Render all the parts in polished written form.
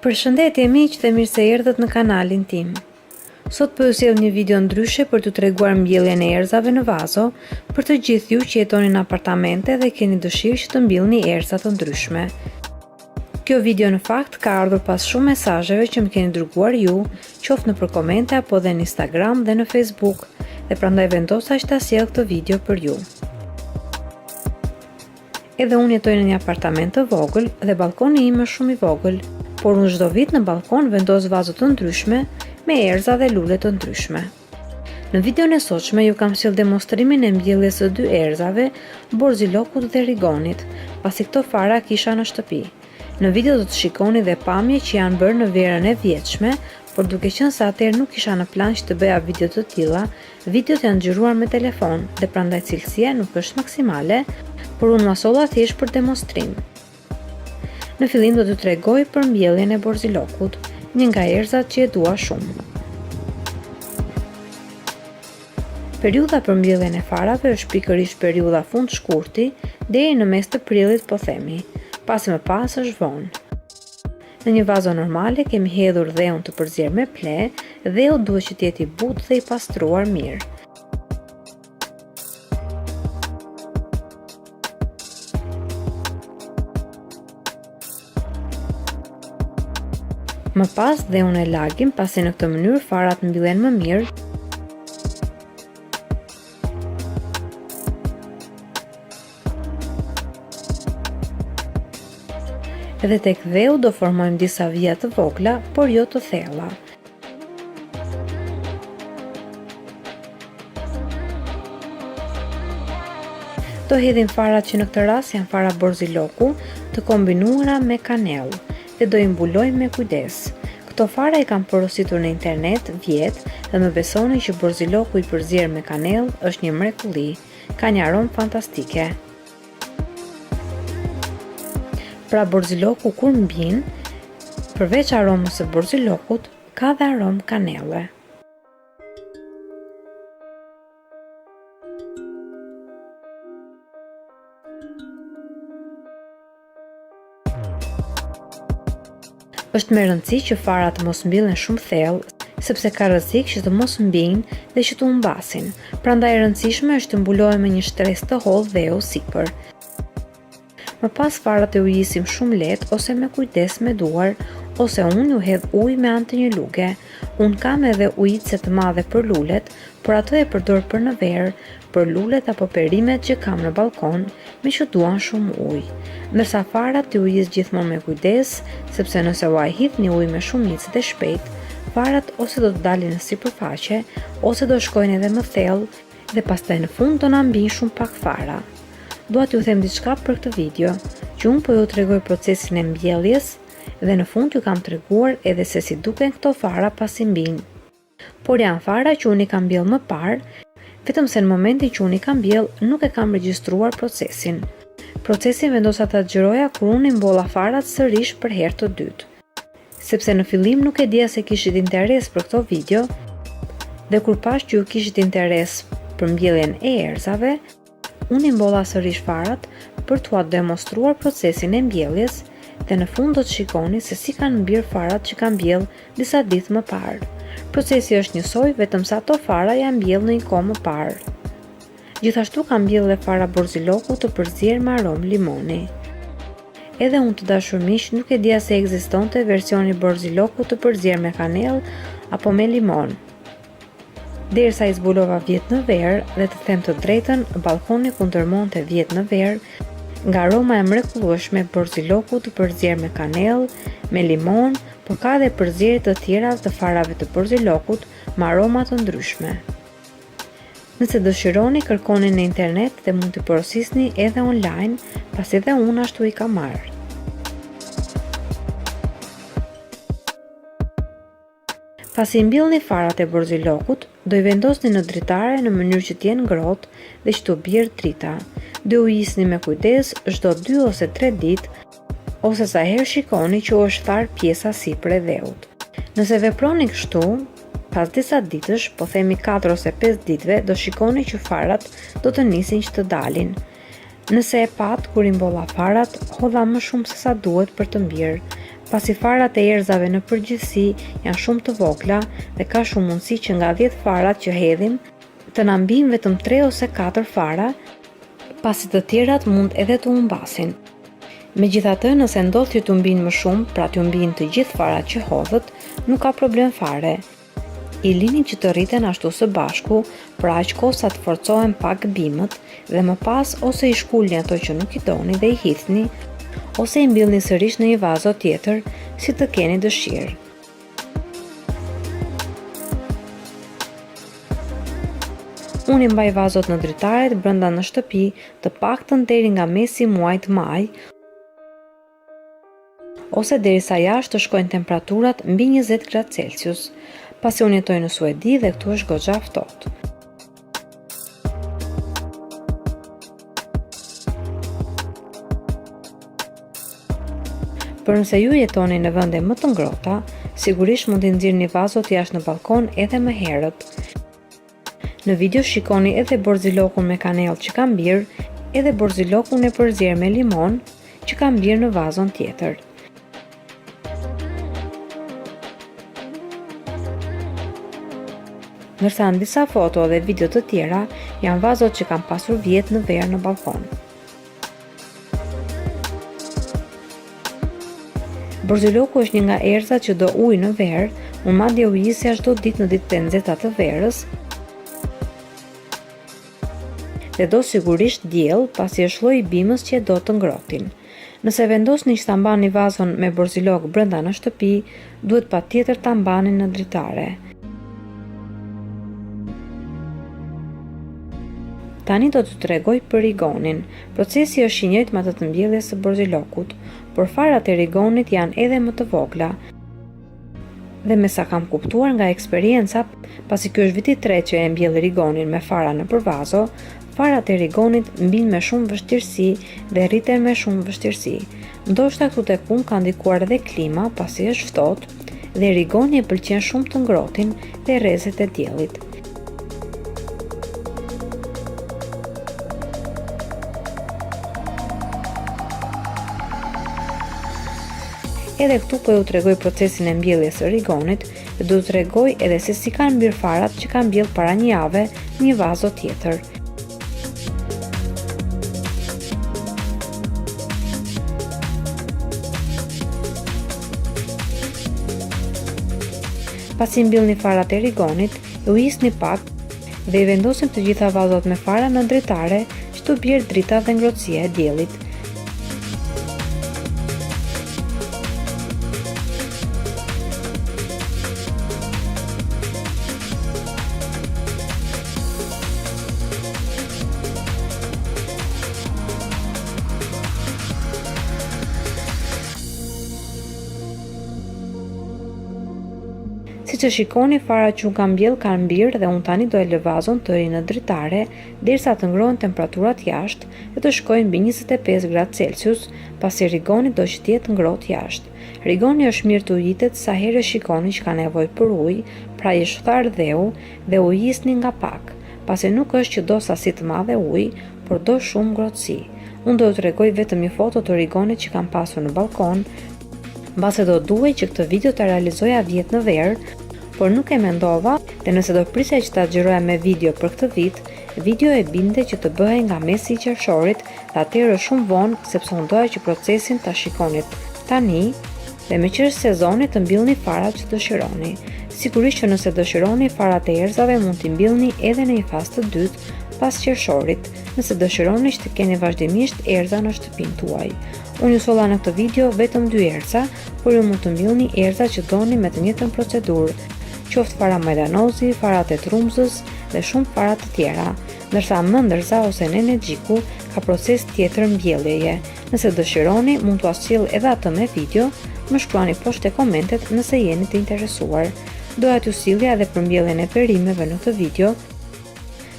Përshëndetje miq dhe mirë se erdhët në kanalin tim. Sot po ju sjell një video ndryshe për t'ju treguar mbjelljen e erëzave në vazo për të gjithë ju që jetoni në apartamente dhe keni dëshirë që të mbjellni erëza të ndryshme. Kjo video në fakt ka ardhur pas shumë mesazheve që më keni dërguar ju, qoftë nëpër komente apo dhe në Instagram dhe në Facebook, dhe prandaj vendosa që ta sjell këtë video për ju. Edhe unë jetoj në një apartament të vogël dhe balkoni im është shumë i vogël, por unë çdo vit në balkon vendos vazo të ndryshme me erëza dhe lule të ndryshme. Në videon e sotshme ju kam sjell demonstrimin e mbjelljes së dy erëzave, borzilokut dhe rigonit, pasi këto fara kisha në shtëpi. Në video do të shikoni dhe pamje që janë bërë në verën e vjetshme, por duke qenë se atëherë nuk kisha në plan që të bëja video të tilla, videot janë xhiruar me telefon dhe prandaj cilësia nuk është maksimale, por unë masolla thjesht për demonstrim. Në fillim do t'ju tregoj për mbjelljen e borzilokut, një nga erëzat që e dua shumë. Periudha për mbjelljen e farave është pikërisht periudha fund shkurti deri në mes të prillit po themi, pasi më pas është vonë. Në një vazo normale kemi hedhur dheun të përzier me ple, dheu duhet që të jetë i butë dhe i pastruar mirë. Më pas dheun e lagim, pasi në këtë mënyrë farat mbyllen më mirë. Edhe tek dheu do formojmë disa vija të vogla, por jo të thella. Do hedhim farat që në këtë rast janë fara borziloku të kombinuara me kanellë dhe do i mbulojmë me kujdes. Këto fara i kam porositur në internet vjet dhe më besoni që borziloku i përzier me kanellë është një mrekulli, ka një aromë fantastike. Pra borziloku kur mbin, përveç aromës së borzilokut, ka dhe aromë kanelle. Është me rëndësi që farat të mos mbillen shumë thellë, sepse ka rrezik që të mos mbinë dhe që të humbasin. Prandaj e rëndësishme është të mbulojmë me një shtresë të hollë dheu sipër. Më pas farat e ujisim shumë lehtë ose me kujdes me duar, ose unë ju hedh ujë me anë të një luge. Unë kam edhe ujitse të madhe për lulet, por ato e përdor për në verë, për lulet apo perimet që kam në balkon, me që duan shumë ujë. Ndërsa farat të ujis gjithmonë me kujdes, sepse nëse u hidh një ujë me shumicë dhe shpejt, farat ose do të dalin në sipërfaqe, ose do shkojnë edhe më thellë dhe pastaj në fund do na mbijnë shumë pak fara. Dua t'ju them diçka për këtë video, që unë po ju tregoj procesin e mbjelljes dhe në fund ju kam treguar edhe se si duken këto fara pasi mbijnë. Por janë fara që unë i kam mbjell më parë, vetëm se në momentin që unë i kam mbjell nuk e kam regjistruar procesin. Procesin vendosa ta xhiroja kur unë i mbolla farat sërish për herë të dytë. Sepse në fillim nuk e dija se kishit interes për këto video, dhe kur pash që ju kishit interes për mbjelljen e erëzave, unë i mbolla sërish farat për t'ua demonstruar procesin e mbjelljes dhe në fund do të shikoni se si kanë mbjerë farat që kanë mbjell disa ditë më parë. Procesi është njësoj, vetëm sa ato fara janë mbjell në një kohë më parë. Gjithashtu kam mbjell dhe fara borziloku të përzier me aromë limoni. Edhe unë të dashur miq nuk e dija se ekzistonte versioni borziloku të përzier me kanellë apo me limon. Derisa i zbulova vjet në verë dhe të them të drejtën, balkoni ku ndërmonte vjet në verë, nga aroma e mrekullueshme e borzilokut të përzier me kanellë, me limon, por ka dhe përzierje të tjera të farave të borzilokut me aroma të ndryshme. Nëse dëshironi, kërkoni në internet dhe mund t'i porosisni edhe online, pasi edhe unë ashtu i kam marrë. Pasi mbillni farat e borzilokut, do i vendosni në dritare në mënyrë që t'jenë ngrohtë dhe që t'u bjerë drita. Do u ujisni me kujdes çdo 2 ose 3 ditë, ose sa herë shikoni që u është tharë pjesa sipër e dheut. Nëse veproni kështu, pas disa ditësh, po themi 4 ose 5 ditëve, do shikoni që farat do të nisin që të dalin. Nëse e pat kur i mbolla farat, hodha më shumë se sa duhet për të mbjerë. pasi farat e erëzave në përgjithësi janë shumë të vogla dhe ka shumë mundësi që nga 10 farat që hedhim të na mbijnë vetëm 3 ose 4 fara, pasi të tjerat mund edhe të humbasin. Megjithatë, nëse ndodh që të humbin më shumë, pra të humbin të gjithë farat që hodhët, nuk ka problem fare. I lini që të rriten ashtu së bashku, pra aq kohë sa të forcohen pak bimët dhe më pas ose i shkulni ato që nuk i doni dhe i hidhni, ose i mbillni sërish në një vazo tjetër, si të keni dëshirë. Unë i mbaj vazot në dritaret brenda në shtëpi të paktën deri nga mesi muajit maj, ose derisa jashtë të shkojnë temperaturat mbi 20 gradë Celsius, pasi unë jetoj në Suedi dhe këtu është goxha ftohtë. Por nëse ju jetoni në vende më të ngrohta, sigurisht mund t'i nxirrni vazot jashtë në balkon edhe më herët. Në video shikoni edhe borzilokun me kanellë që ka mbirë, edhe borzilokun e përzier me limon që ka mbirë në vazon tjetër. Ndërsa në disa foto dhe video të tjera janë vazot që kanë pasur vjet në verë në balkon. Borziloku është një nga erëzat që do ujë në verë, unë madje u jisja çdo ditë në ditët e nxehta të verës, dhe do sigurisht diell, pasi është lloji i bimës që e do të ngrohtin. Nëse vendosni që ta mbani vazon me borzilok brenda në shtëpi, duhet patjetër ta mbani në dritare. Tani do t'ju tregoj për rigonin. Procesi është i njëjtë me atë të mbjelljes së borzilokut, por farat e rigonit janë edhe më të vogla. Dhe me sa kam kuptuar nga eksperienca, pasi ky është viti i tretë që e mbjell rigonin me fara nëpër vazo, farat e rigonit mbijnë me shumë vështirësi dhe rriten me shumë vështirësi. Ndoshta këtu tek unë ka ndikuar edhe klima, pasi është ftohtë dhe rigoni e pëlqen shumë të ngrohtin dhe rrezet e diellit. Edhe këtu po ju tregoj procesin e mbjelljes së rigonit dhe do t'ju tregoj edhe se si kanë mbir farat që kanë mbjell para një jave në një vazo tjetër. Pasi mbjellni farat e rigonit, u hisni pak dhe i vendosim të gjitha vazot me fara në dritare që të bjerë drita dhe ngrohtësia e diellit. Siç e shikoni, farat që unë kam mbjell kanë mbirë dhe unë tani do e lë vazon të ri në dritare derisa të ngrohen temperaturat jashtë dhe të shkojnë mbi 25 gradë Celsius, pasi rigoni do që të jetë ngrohtë jashtë. Rigoni është mirë të ujitet sa herë shikoni që ka nevojë për ujë, pra i shtar dheu dhe u hisni nga pak, pasi nuk është që do sasi të madhe ujë, por do shumë ngrohtësi. Unë do t'ju tregoj vetëm një foto të rigonit që kam pasur në balkon, mbase do duhej që këtë video të realizoja vjet në verë, por nuk e mendova dhe nëse do prisja që ta xhiroja me video për këtë vit, video e binte që të bëhej nga mesi i qershorit dhe atëherë shumë vonë sepse unë doja që procesin ta shikonit tani dhe me që është sezoni të mbillni farat që dëshironi. Sigurisht që nëse dëshironi farat e erëzave mund t'i mbillni edhe në një fazë të dytë pas qershorit, nëse dëshironi që të keni vazhdimisht erëza në shtëpinë tuaj. Unë ju solla në këtë video vetëm 2 erëza, por ju mund të mbillni erëza që doni me të njëjtën procedurë, qoftë fara majdanozi, farat e trumzës dhe shumë farat të tjera, ndërsa mëndërza ose nene xhiku ka proces tjetër mbjelljeje. Nëse dëshironi, mund t'u sjell edhe atë me video, më shkruani poshtë te komentet nëse jeni të interesuar. Doja t'ju sjellja edhe për mbjelljen e perimeve në këtë video,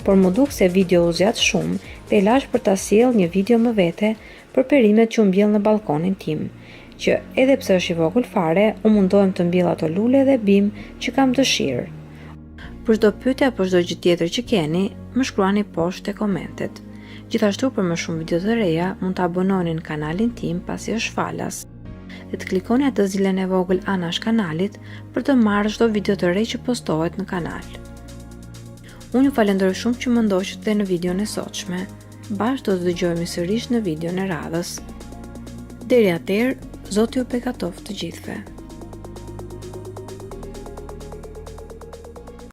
por më duk se video u zgjat shumë dhe lash për ta sjell një video më vete për perimet që u mbjell në balkonin tim, që edhe pse është i vogël fare, u mundohem të mbjell ato lule dhe bim që kam dëshirë. Për çdo pyetje apo çdo gjë tjetër që keni, më shkruani poshtë te komentet. Gjithashtu për më shumë video të reja, mund të abononi në kanalin tim pasi është falas. dhe të klikoni atë zilen e vogël anash kanalit për të marrë çdo video të re që postohet në kanal. Unë ju falenderoj shumë që më ndoqët në videon e sotshme. Bashkë do të dëgjojmë sërish në videon e radhës. Deri atëherë, Zoti ju bekatoft të gjithëve.